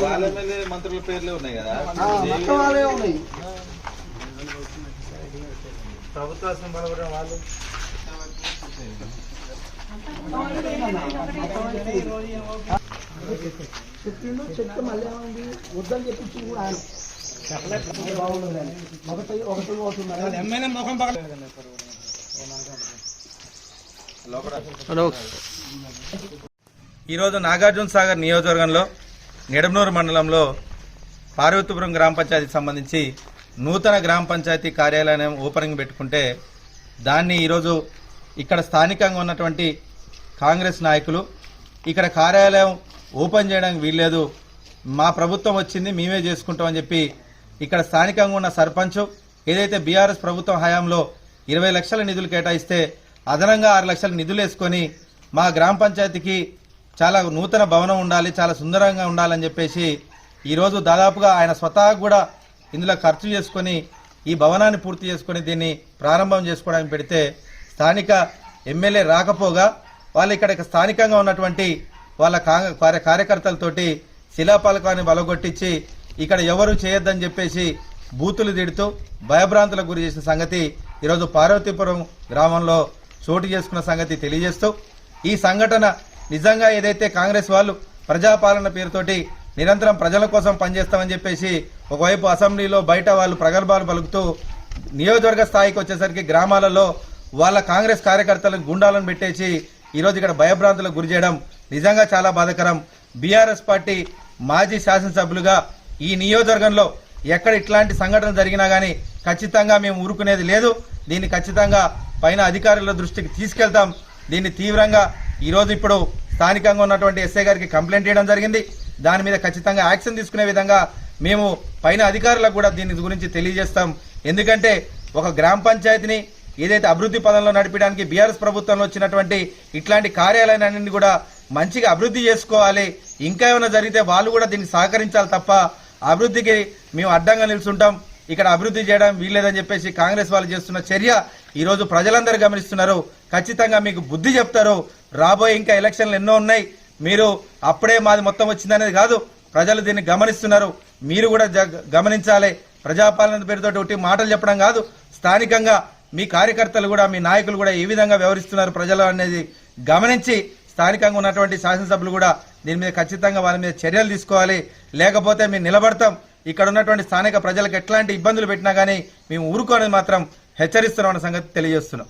వాళ్ళ ఎమ్మెల్యే మంత్రుల పేర్లే ఉన్నాయి కదా, ప్రభుత్వం బలపడిన వాళ్ళు చెప్పిండు. చెప్తే మళ్ళీ ఏమైంది వద్దని చెప్పించి కూడా ఆయన బాగుండదు. ఒకటి అవుతుంది ఎమ్మెల్యే ముఖం పగల. ఈరోజు నాగార్జున సాగర్ నియోజకవర్గంలో నిడమనూరు మండలంలో పార్వతీపురం గ్రామ పంచాయతీకి సంబంధించి నూతన గ్రామ పంచాయతీ కార్యాలయం ఓపెనింగ్ పెట్టుకుంటే దాన్ని ఈరోజు ఇక్కడ స్థానికంగా ఉన్నటువంటి కాంగ్రెస్ నాయకులు ఇక్కడ కార్యాలయం ఓపెన్ చేయడానికి వీల్లేదు, మా ప్రభుత్వం వచ్చింది మేమే చేసుకుంటామని చెప్పి ఇక్కడ స్థానికంగా ఉన్న సర్పంచ్ ఏదైతే బీఆర్ఎస్ ప్రభుత్వం హయాంలో 20 లక్షల నిధులు కేటాయిస్తే అదనంగా 6 లక్షల నిధులు వేసుకొని మా గ్రామ పంచాయతీకి చాలా నూతన భవనం ఉండాలి, చాలా సుందరంగా ఉండాలని చెప్పేసి ఈరోజు దాదాపుగా ఆయన స్వతహా కూడా ఇందులో ఖర్చు చేసుకొని ఈ భవనాన్ని పూర్తి చేసుకొని దీన్ని ప్రారంభం చేసుకోవడానికి పెడితే స్థానిక ఎమ్మెల్యే రాకపోగా వాళ్ళు ఇక్కడ స్థానికంగా ఉన్నటువంటి వాళ్ళ కార్యకర్తలతోటి శిలాపలకాన్ని బలగొట్టించి ఇక్కడ ఎవరు చేయొద్దని చెప్పేసి బూతులు తిడుతూ భయభ్రాంతులకు గురి చేసిన సంగతి ఈరోజు పార్వతీపురం గ్రామంలో చోటు చేసుకున్న సంగతి తెలియజేస్తూ ఈ సంఘటన నిజంగా ఏదైతే కాంగ్రెస్ వాళ్ళు ప్రజాపాలన పేరుతోటి నిరంతరం ప్రజల కోసం పనిచేస్తామని చెప్పేసి ఒకవైపు అసెంబ్లీలో బయట వాళ్ళు ప్రగల్భాలు పలుకుతూ నియోజకవర్గ స్థాయికి వచ్చేసరికి గ్రామాలలో వాళ్ళ కాంగ్రెస్ కార్యకర్తలకు గుండాలను పెట్టేసి ఈరోజు ఇక్కడ భయభ్రాంతులకు గురి చేయడం నిజంగా చాలా బాధాకరం. బీఆర్ఎస్ పార్టీ మాజీ శాసనసభ్యులుగా ఈ నియోజకవర్గంలో ఎక్కడ ఇట్లాంటి సంఘటన జరిగినా గానీ ఖచ్చితంగా మేము ఊరుకునేది లేదు. దీన్ని ఖచ్చితంగా పైన అధికారుల దృష్టికి తీసుకెళ్తాం. దీన్ని తీవ్రంగా ఈరోజు ఇప్పుడు స్థానికంగా ఉన్నటువంటి ఎస్ఐ గారికి కంప్లైంట్ చేయడం జరిగింది. దాని మీద ఖచ్చితంగా యాక్షన్ తీసుకునే విధంగా మేము పైన అధికారులకు కూడా దీని గురించి తెలియజేస్తాం. ఎందుకంటే ఒక గ్రామ పంచాయతీని ఏదైతే అభివృద్ధి పదంలో నడిపడానికి బీఆర్ఎస్ ప్రభుత్వంలో వచ్చినటువంటి ఇట్లాంటి కార్యాలయాలన్నింటినీ కూడా మంచిగా అభివృద్ధి చేసుకోవాలి. ఇంకా ఏమైనా జరిగితే వాళ్ళు కూడా దీనికి సహకరించాలి తప్ప అభివృద్ధికి మేము అడ్డంగా నిలుచుంటాం, ఇక్కడ అభివృద్ధి చేయడం వీల్లేదని చెప్పేసి కాంగ్రెస్ వాళ్ళు చేస్తున్న చర్య ఈరోజు ప్రజలందరూ గమనిస్తున్నారు. ఖచ్చితంగా మీకు బుద్ధి చెప్తారు. రాబోయే ఇంకా ఎలక్షన్లు ఎన్నో ఉన్నాయి. మీరు అప్పుడే మాది మొత్తం వచ్చిందనేది కాదు, ప్రజలు దీన్ని గమనిస్తున్నారు. మీరు కూడా గమనించాలి. ప్రజాపాలన పేరుతో ఒకటి మాటలు చెప్పడం కాదు, స్థానికంగా మీ కార్యకర్తలు కూడా మీ నాయకులు కూడా ఏ విధంగా వ్యవహరిస్తున్నారు ప్రజలు అనేది గమనించి స్థానికంగా ఉన్నటువంటి శాసనసభ్యులు కూడా దీని మీద ఖచ్చితంగా వాళ్ళ మీద చర్యలు తీసుకోవాలి. లేకపోతే మేము నిలబడతాం. ఇక్కడ ఉన్నటువంటి స్థానిక ప్రజలకు ఎట్లాంటి ఇబ్బందులు పెట్టినా కానీ మేము ఊరుకోనేది మాత్రం హెచ్చరిస్తున్నాం అన్న సంగతి తెలియజేస్తున్నాం.